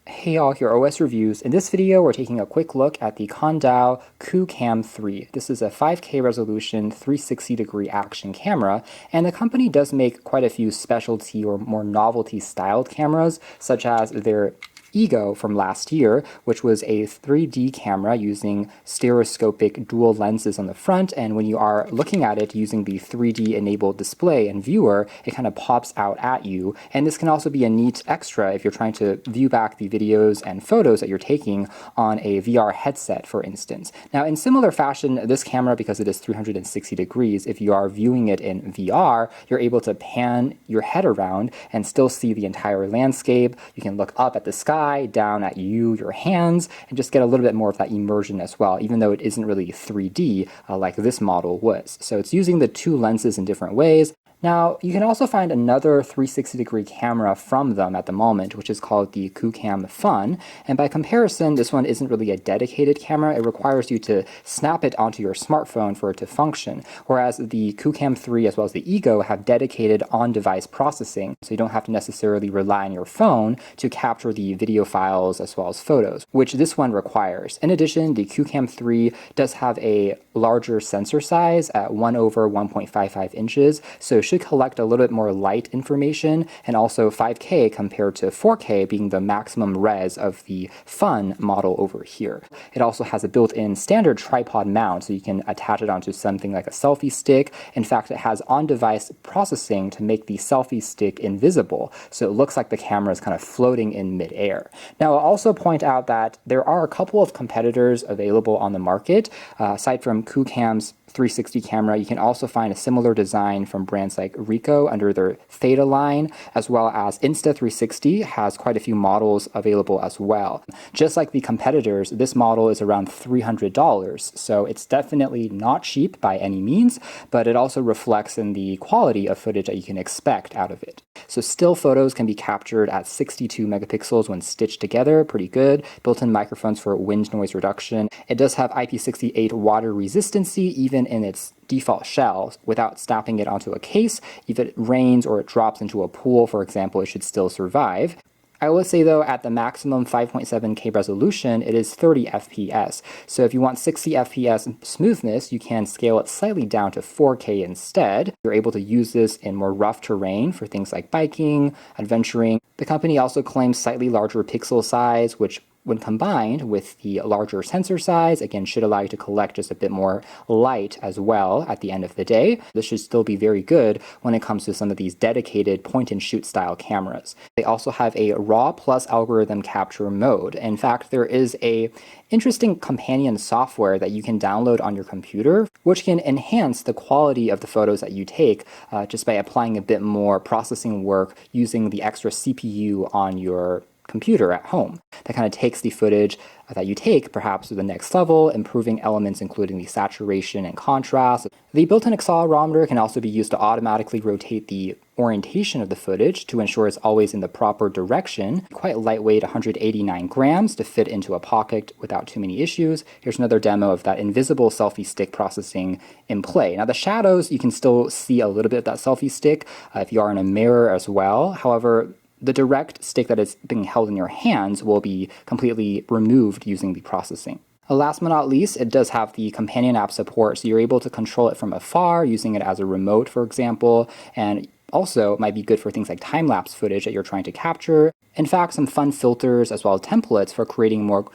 Hey all, here are OS Reviews. In this video, we're taking a quick look at the Kandao QooCam 3. This is a 5K resolution 360-degree action camera, and the company does make quite a few specialty or more novelty-styled cameras, such as their Ego from last year, which was a 3D camera using stereoscopic dual lenses on the front, and when you are looking at it using the 3D enabled display and viewer, it kind of pops out at you. And this can also be a neat extra if you're trying to view back the videos and photos that you're taking on a VR headset, for instance. Now, in similar fashion, this camera, because it is 360 degrees, if you are viewing it in VR, you're able to pan your head around and still see the entire landscape. You can look up at the sky, down at you, your hands, and just get a little bit more of that immersion as well, even though it isn't really 3D like this model was. So it's using the two lenses in different ways. Now, you can also find another 360-degree camera from them at the moment, which is called the QooCam Fun, and by comparison, this one isn't really a dedicated camera. It requires you to snap it onto your smartphone for it to function, whereas the QooCam 3 as well as the Ego have dedicated on-device processing, so you don't have to necessarily rely on your phone to capture the video files as well as photos, which this one requires. In addition, the QooCam 3 does have a larger sensor size at 1/1.55 inches, so it should collect a little bit more light information, and also 5K compared to 4K being the maximum res of the Fun model over here. It also has a built-in standard tripod mount, so you can attach it onto something like a selfie stick. In fact, it has on-device processing to make the selfie stick invisible, so it looks like the camera is kind of floating in midair. Now, I'll also point out that there are a couple of competitors available on the market. Aside from QooCam's 360 camera, you can also find a similar design from brands like Ricoh under their Theta line, as well as Insta360 has quite a few models available as well. Just like the competitors, this model is around $300, so it's definitely not cheap by any means, but it also reflects in the quality of footage that you can expect out of it. So still photos can be captured at 62 megapixels when stitched together, pretty good. Built-in microphones for wind noise reduction. It does have IP68 water resistancy, even in its default shell, without snapping it onto a case. If it rains or it drops into a pool, for example, it should still survive. I would say though, at the maximum 5.7K resolution, it is 30 FPS. So if you want 60 FPS smoothness, you can scale it slightly down to 4K instead. You're able to use this in more rough terrain for things like biking, adventuring. The company also claims slightly larger pixel size, which when combined with the larger sensor size, again, should allow you to collect just a bit more light as well at the end of the day. This should still be very good when it comes to some of these dedicated point-and-shoot style cameras. They also have a RAW plus algorithm capture mode. In fact, there is a interesting companion software that you can download on your computer, which can enhance the quality of the photos that you take just by applying a bit more processing work using the extra CPU on your computer at home. That kind of takes the footage that you take perhaps to the next level, improving elements including the saturation and contrast. The built-in accelerometer can also be used to automatically rotate the orientation of the footage to ensure it's always in the proper direction. Quite lightweight, 189 grams to fit into a pocket without too many issues. Here's another demo of that invisible selfie stick processing in play. Now the shadows, you can still see a little bit of that selfie stick if you are in a mirror as well. However, the direct stick that is being held in your hands will be completely removed using the processing. Last but not least, it does have the companion app support, so you're able to control it from afar, using it as a remote, for example, and also it might be good for things like time-lapse footage that you're trying to capture. In fact, some fun filters as well as templates for creating more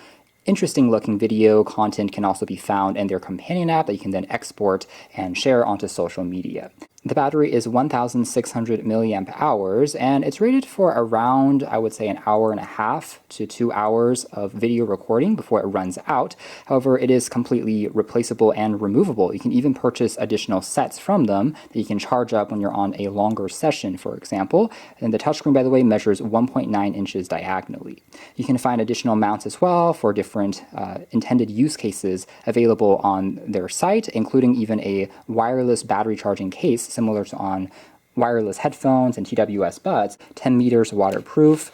interesting looking video content can also be found in their companion app that you can then export and share onto social media. The battery is 1,600 milliamp hours, and it's rated for around, I would say, an hour and a half to 2 hours of video recording before it runs out. However, it is completely replaceable and removable. You can even purchase additional sets from them that you can charge up when you're on a longer session, for example. And the touchscreen, by the way, measures 1.9 inches diagonally. You can find additional mounts as well for different intended use cases available on their site, including even a wireless battery charging case similar to on wireless headphones and TWS buds, 10 meters waterproof.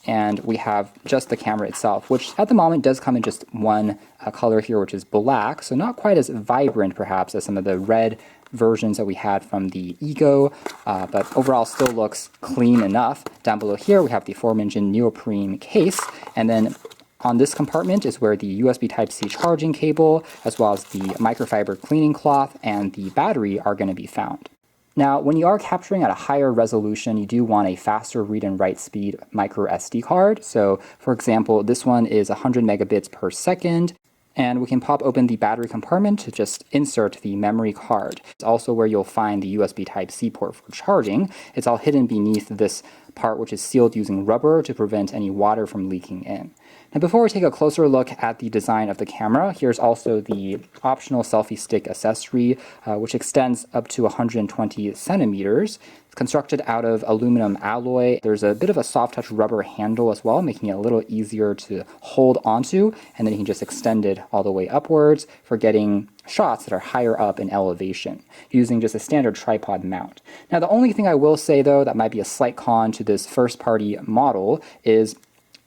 And we have just the camera itself, which at the moment does come in just one color here, which is black, so not quite as vibrant perhaps as some of the red versions that we had from the Ego, but overall still looks clean enough. Down below here, we have the aforementioned neoprene case, and then on this compartment is where the USB Type-C charging cable, as well as the microfiber cleaning cloth and the battery are going to be found. Now, when you are capturing at a higher resolution, you do want a faster read and write speed micro SD card. So, for example, this one is 100 megabits per second, and we can pop open the battery compartment to just insert the memory card. It's also where you'll find the USB Type-C port for charging. It's all hidden beneath this part, which is sealed using rubber to prevent any water from leaking in. Now, before we take a closer look at the design of the camera, here's also the optional selfie stick accessory, which extends up to 120 centimeters. It's constructed out of aluminum alloy. There's a bit of a soft touch rubber handle as well, making it a little easier to hold onto, and then you can just extend it all the way upwards for getting shots that are higher up in elevation, using just a standard tripod mount. Now, the only thing I will say, though, that might be a slight con to this first-party model is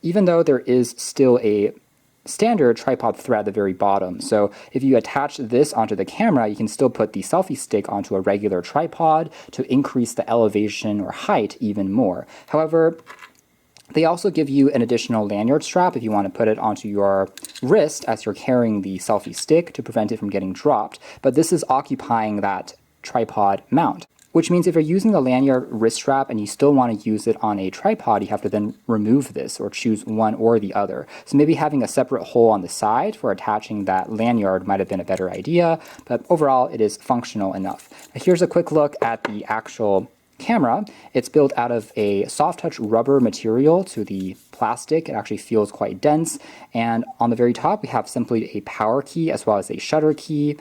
even though there is still a standard tripod thread at the very bottom, so if you attach this onto the camera, you can still put the selfie stick onto a regular tripod to increase the elevation or height even more. However, they also give you an additional lanyard strap if you want to put it onto your wrist as you're carrying the selfie stick to prevent it from getting dropped, but this is occupying that tripod mount, which means if you're using the lanyard wrist strap and you still want to use it on a tripod, you have to then remove this or choose one or the other. So maybe having a separate hole on the side for attaching that lanyard might have been a better idea, but overall it is functional enough. Now, here's a quick look at the actual camera. It's built out of a soft touch rubber material to the plastic. It actually feels quite dense, and on the very top we have simply a power key as well as a shutter key.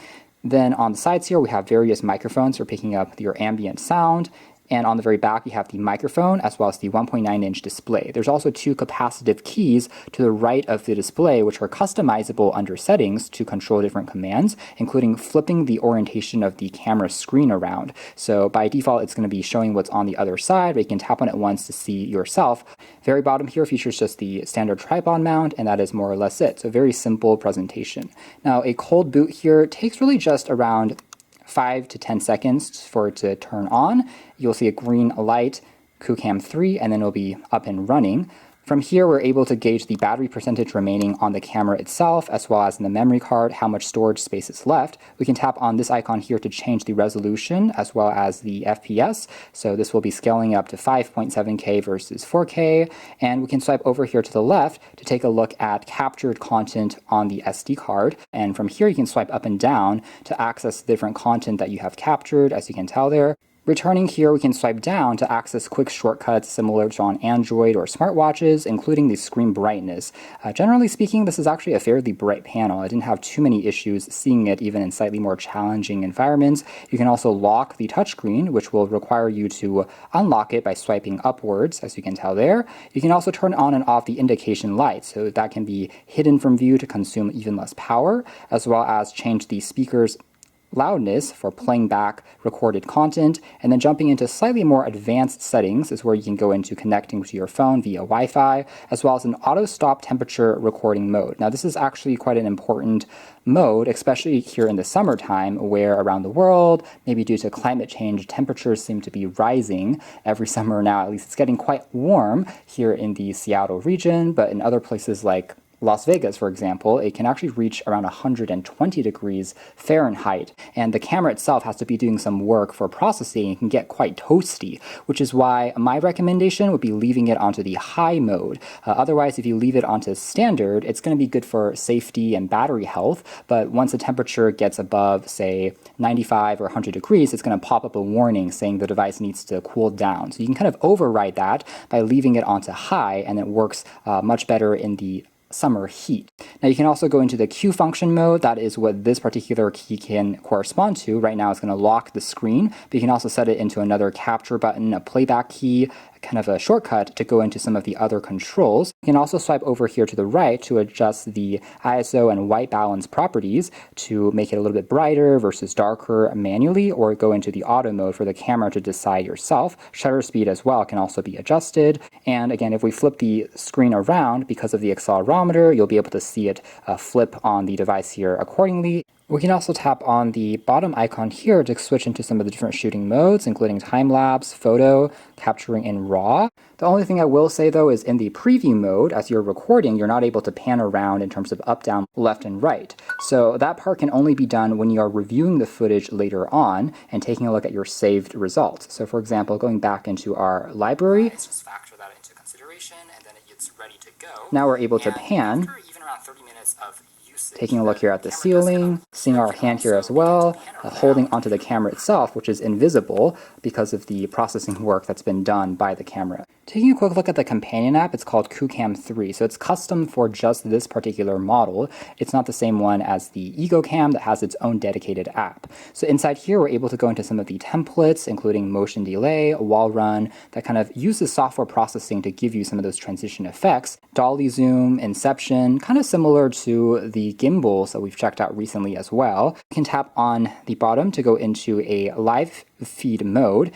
Then on the sides here, we have various microphones for picking up your ambient sound. And on the very back, you have the microphone as well as the 1.9-inch display. There's also two capacitive keys to the right of the display, which are customizable under settings to control different commands, including flipping the orientation of the camera screen around. So by default, it's going to be showing what's on the other side, but you can tap on it once to see yourself. Very bottom here features just the standard tripod mount, and that is more or less it. So very simple presentation. Now, a cold boot here takes really just around 5 to 10 seconds for it to turn on. You'll see a green light, QooCam 3, and then it'll be up and running. From here, we're able to gauge the battery percentage remaining on the camera itself, as well as in the memory card, how much storage space is left. We can tap on this icon here to change the resolution, as well as the FPS. So this will be scaling up to 5.7K versus 4K. And we can swipe over here to the left to take a look at captured content on the SD card. And from here, you can swipe up and down to access the different content that you have captured, as you can tell there. Returning here, we can swipe down to access quick shortcuts similar to on Android or smartwatches, including the screen brightness. Generally speaking, this is actually a fairly bright panel. I didn't have too many issues seeing it even in slightly more challenging environments. You can also lock the touchscreen, which will require you to unlock it by swiping upwards, as you can tell there. You can also turn on and off the indication light, so that can be hidden from view to consume even less power, as well as change the speaker's loudness for playing back recorded content, and then jumping into slightly more advanced settings is where you can go into connecting to your phone via Wi-Fi, as well as an auto stop temperature recording mode. Now, this is actually quite an important mode, especially here in the summertime, where around the world, maybe due to climate change, temperatures seem to be rising every summer now. At least it's getting quite warm here in the Seattle region, but in other places like Las Vegas, for example, it can actually reach around 120 degrees Fahrenheit, and the camera itself has to be doing some work for processing. It can get quite toasty, which is why my recommendation would be leaving it onto the high mode. Otherwise, if you leave it onto standard, it's going to be good for safety and battery health, but once the temperature gets above, say, 95 or 100 degrees, it's going to pop up a warning saying the device needs to cool down. So you can kind of override that by leaving it onto high, and it works much better in the summer heat. Now, you can also go into the Q function mode. That is what this particular key can correspond to. Right now, it's going to lock the screen, but you can also set it into another capture button, a playback key, kind of a shortcut to go into some of the other controls. You can also swipe over here to the right to adjust the ISO and white balance properties to make it a little bit brighter versus darker manually, or go into the auto mode for the camera to decide yourself. Shutter speed as well can also be adjusted. And again, if we flip the screen around, because of the accelerometer, you'll be able to see it flip on the device here accordingly. We can also tap on the bottom icon here to switch into some of the different shooting modes, including time-lapse, photo, capturing in RAW. The only thing I will say though is in the preview mode, as you're recording, you're not able to pan around in terms of up, down, left, and right. So that part can only be done when you are reviewing the footage later on and taking a look at your saved results. So for example, going back into our library, let's just factor that into consideration, and then it's ready to go. Now we're able to pan. After even around 30 minutes of taking a look here at the ceiling, seeing our hand here as well, holding onto the camera itself, which is invisible because of the processing work that's been done by the camera. Taking a quick look at the companion app, it's called QooCam 3, so it's custom for just this particular model. It's not the same one as the EgoCam that has its own dedicated app. So inside here, we're able to go into some of the templates, including motion delay, wall run, that kind of uses software processing to give you some of those transition effects. Dolly zoom, inception, kind of similar to the gimbals that we've checked out recently as well. You can tap on the bottom to go into a live feed mode.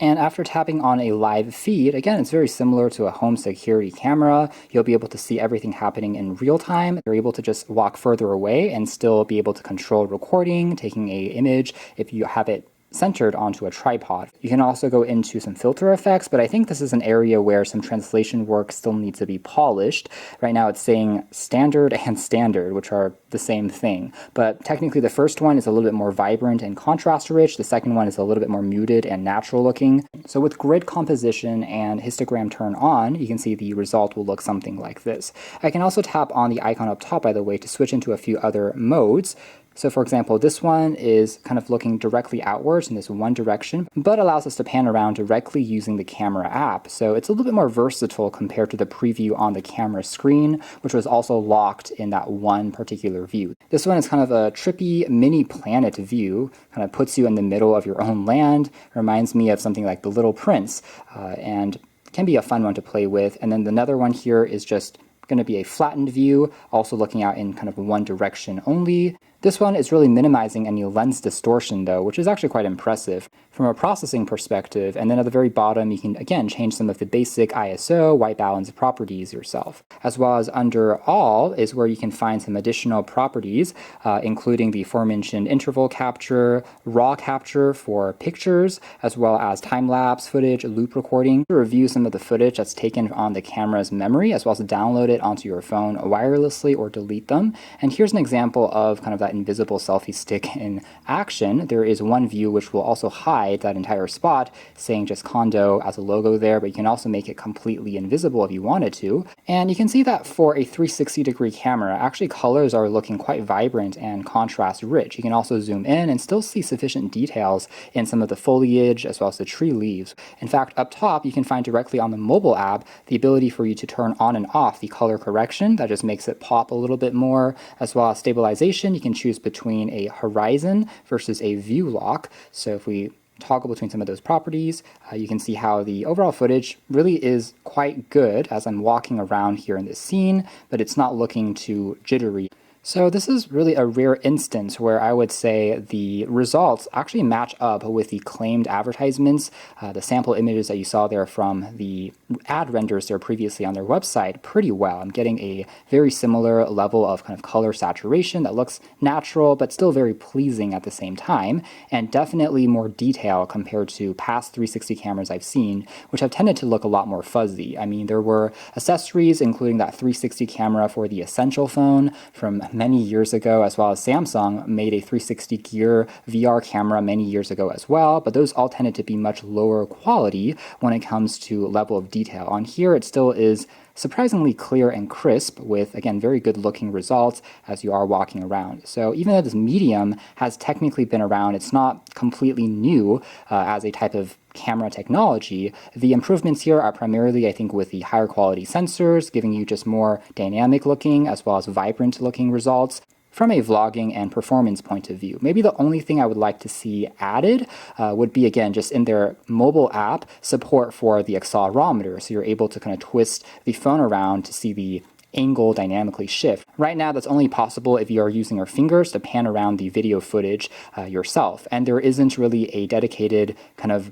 And after tapping on a live feed, again, it's very similar to a home security camera. You'll be able to see everything happening in real time. You're able to just walk further away and still be able to control recording, taking an image if you have it centered onto a tripod. You can also go into some filter effects, but I think this is an area where some translation work still needs to be polished. Right now it's saying standard and standard, which are the same thing. But technically the first one is a little bit more vibrant and contrast rich. The second one is a little bit more muted and natural looking. So with grid composition and histogram turn on, you can see the result will look something like this. I can also tap on the icon up top, by the way, to switch into a few other modes. So for example, this one is kind of looking directly outwards in this one direction, but allows us to pan around directly using the camera app. So it's a little bit more versatile compared to the preview on the camera screen, which was also locked in that one particular view. This one is kind of a trippy mini planet view, kind of puts you in the middle of your own land. Reminds me of something like The Little Prince, and can be a fun one to play with. And then another one here is just going to be a flattened view, also looking out in kind of one direction only. This one is really minimizing any lens distortion though, which is actually quite impressive from a processing perspective. And then at the very bottom, you can again change some of the basic ISO, white balance properties yourself. As well as under all is where you can find some additional properties, including the aforementioned interval capture, raw capture for pictures, as well as time-lapse footage, loop recording, to review some of the footage that's taken on the camera's memory, as well as download it onto your phone wirelessly or delete them. And here's an example of kind of that invisible selfie stick in action. There is one view which will also hide that entire spot, saying just Kandao as a logo there, but you can also make it completely invisible if you wanted to. And you can see that for a 360-degree camera, actually colors are looking quite vibrant and contrast rich. You can also zoom in and still see sufficient details in some of the foliage as well as the tree leaves. In fact, up top, you can find directly on the mobile app the ability for you to turn on and off the color correction. That just makes it pop a little bit more, as well as stabilization. You can choose between a horizon versus a view lock. So if we toggle between some of those properties, you can see how the overall footage really is quite good as I'm walking around here in this scene, but it's not looking too jittery. So this is really a rare instance where I would say the results actually match up with the claimed advertisements, the sample images that you saw there from the ad renders there previously on their website pretty well. I'm getting a very similar level of kind of color saturation that looks natural but still very pleasing at the same time, and definitely more detail compared to past 360 cameras I've seen, which have tended to look a lot more fuzzy. I mean, there were accessories including that 360 camera for the Essential phone from many years ago, as well as Samsung made a 360 gear VR camera many years ago as well, but those all tended to be much lower quality when it comes to level of detail. On here, it still is surprisingly clear and crisp with, again, very good looking results as you are walking around. So even though this medium has technically been around, it's not completely new as a type of camera technology. The improvements here are primarily, I think, with the higher quality sensors, giving you just more dynamic looking as well as vibrant looking results from a vlogging and performance point of view. Maybe the only thing I would like to see added would be, again, just in their mobile app, support for the accelerometer. So you're able to kind of twist the phone around to see the angle dynamically shift. Right now, that's only possible if you are using your fingers to pan around the video footage yourself. And there isn't really a dedicated kind of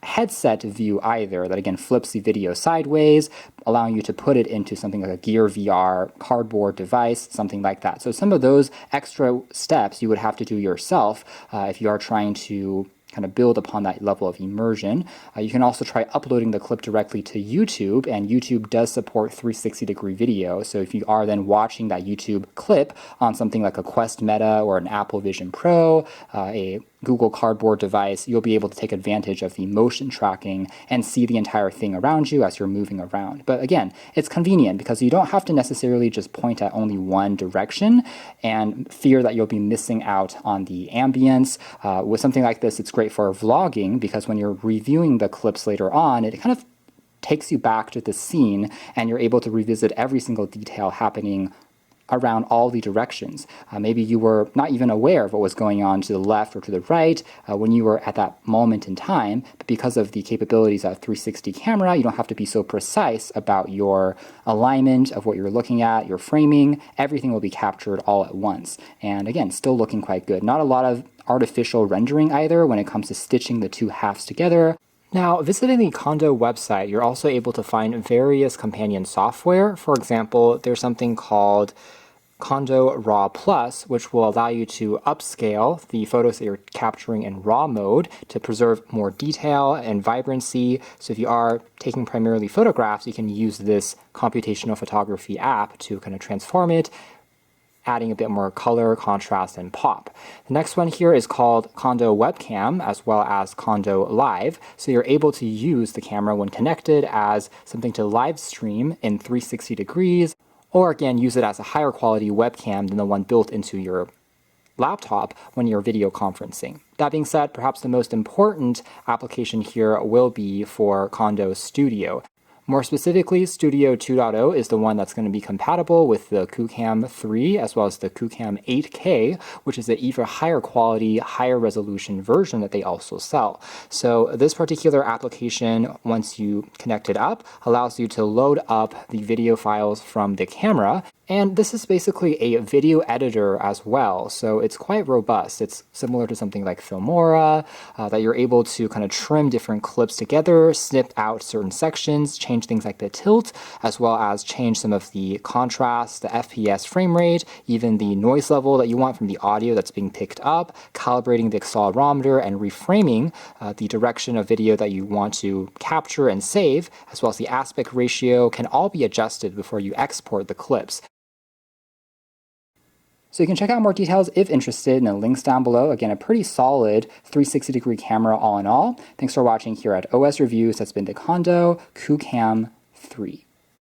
headset view either, that again flips the video sideways, allowing you to put it into something like a Gear VR cardboard device, something like that. So some of those extra steps you would have to do yourself if you are trying to kind of build upon that level of immersion. You can also try uploading the clip directly to YouTube, and YouTube does support 360-degree video. So if you are then watching that YouTube clip on something like a Quest Meta or an Apple Vision Pro, a Google Cardboard device, you'll be able to take advantage of the motion tracking and see the entire thing around you as you're moving around. But again, it's convenient because you don't have to necessarily just point at only one direction and fear that you'll be missing out on the ambience. With something like this, it's great for vlogging because when you're reviewing the clips later on, it kind of takes you back to the scene and you're able to revisit every single detail happening around all the directions. Maybe you were not even aware of what was going on to the left or to the right when you were at that moment in time, but because of the capabilities of 360 camera, you don't have to be so precise about your alignment of what you're looking at, your framing. Everything will be captured all at once. And again, still looking quite good. Not a lot of artificial rendering either when it comes to stitching the two halves together. Now, visiting the Kandao website, you're also able to find various companion software. For example, there's something called Kandao RAW Plus, which will allow you to upscale the photos that you're capturing in RAW mode to preserve more detail and vibrancy. So if you are taking primarily photographs, you can use this computational photography app to kind of transform it, adding a bit more color, contrast, and pop. The next one here is called Kandao Webcam, as well as Kandao Live. So you're able to use the camera when connected as something to live stream in 360 degrees, or again, use it as a higher quality webcam than the one built into your laptop when you're video conferencing. That being said, perhaps the most important application here will be for Kandao Studio. More specifically, Studio 2.0 is the one that's going to be compatible with the QooCam 3 as well as the QooCam 8K, which is an even higher quality, higher resolution version that they also sell. So this particular application, once you connect it up, allows you to load up the video files from the camera. And this is basically a video editor as well, so it's quite robust. It's similar to something like Filmora, that you're able to kind of trim different clips together, snip out certain sections, change things like the tilt, as well as change some of the contrast, the FPS frame rate, even the noise level that you want from the audio that's being picked up, calibrating the accelerometer and reframing the direction of video that you want to capture and save, as well as the aspect ratio can all be adjusted before you export the clips. So you can check out more details if interested in the links down below. Again, a pretty solid 360-degree camera all in all. Thanks for watching here at OS Reviews. That's been the Kandao QooCam 3.